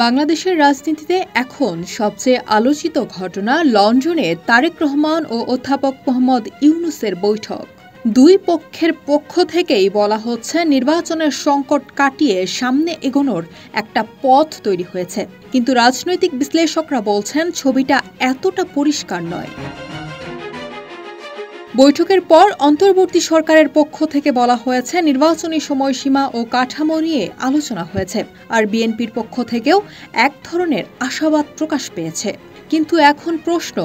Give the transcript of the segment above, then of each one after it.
বাংলাদেশের রাজনীতিতে এখন সবচেয়ে আলোচিত ঘটনা লন্ডনে তারেক রহমান ও অধ্যাপক মোহাম্মদ ইউনূসের বৈঠক। দুই পক্ষের পক্ষ থেকেই বলা হচ্ছে নির্বাচনের সংকট কাটিয়ে সামনে এগোনোর একটা পথ তৈরি হয়েছে, কিন্তু রাজনৈতিক বিশ্লেষকরা বলছেন ছবিটা এতটা পরিষ্কার নয়। বৈঠকের পর অন্তর্বর্তী সরকারের পক্ষ থেকে বলা হয়েছে নির্বাচনী সময়সীমা ও কাঠামো নিয়ে আলোচনা হয়েছে, আর বিএনপির পক্ষ থেকেও এক ধরনের আশাবাদ প্রকাশ পেয়েছে। কিন্তু এখন প্রশ্ন,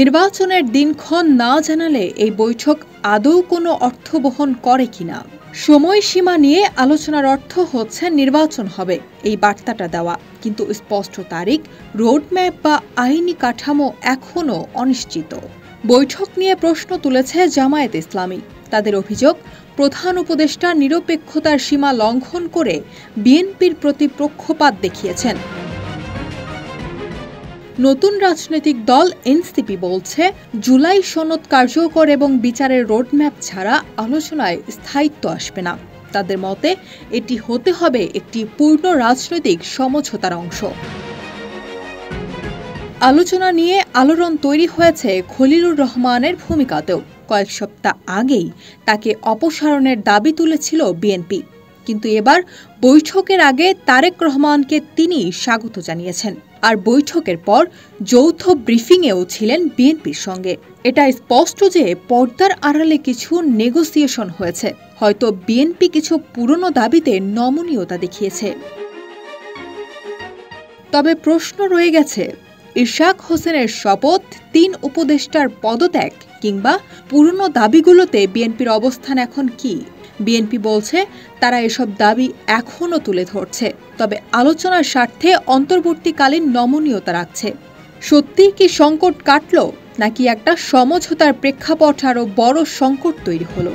নির্বাচনের দিনক্ষণ না জানালে এই বৈঠক আদৌ কোনো অর্থ বহন করে কিনা? সময়সীমা নিয়ে আলোচনার অর্থ হচ্ছে নির্বাচন হবে এই বার্তাটা দেওয়া, কিন্তু স্পষ্ট তারিখ, রোডম্যাপ বা আইনি কাঠামো এখনও অনিশ্চিত। বৈঠক নিয়ে প্রশ্ন তুলেছে জামায়াত ইসলামী। তাদের অভিযোগ, প্রধান উপদেষ্টা নিরপেক্ষতার সীমা লঙ্ঘন করে বিএনপির প্রতি পক্ষপাত দেখিয়েছেন। নতুন রাজনৈতিক দল এনসিপি বলছে জুলাই সনদ কার্যকর এবং বিচারের রোডম্যাপ ছাড়া আলোচনায় স্থায়িত্ব আসবে না। তাদের মতে এটি হতে হবে একটি পূর্ণ রাজনৈতিক সমঝোতার অংশ। আলোচনা নিয়ে আলোড়ন তৈরি হয়েছে খলিলুর রহমানের ভূমিকাতেও। কয়েক সপ্তাহ আগেই তাকে অপসারণের দাবি তুলেছিল বিএনপি, কিন্তু এবার বৈঠকের আগে তারেক রহমানকে তিনি স্বাগত জানিয়েছেন, আর বৈঠকের পর যৌথ ব্রিফিংয়েও ছিলেন বিএনপির সঙ্গে। এটা স্পষ্ট যে পর্দার আড়ালে কিছু নেগোসিয়েশন হয়েছে, হয়তো বিএনপি কিছু পুরনো দাবিতে নমনীয়তা দেখিয়েছে। তবে প্রশ্ন রয়ে গেছে, ইশাক হোসেনের শপথ, ৩ উপদেষ্টার পদত্যাগ কিংবা পুরনো দাবিগুলোতে বিএনপির অবস্থান এখন কি? বিএনপি বলছে তারা এসব দাবি এখনও তুলে ধরছে, তবে আলোচনার স্বার্থে অন্তর্বর্তীকালীন নমনীয়তা রাখছে। সত্যিই কি সংকট কাটল, নাকি একটা সমঝোতার প্রেক্ষাপট আরও বড় সংকট তৈরি হলো?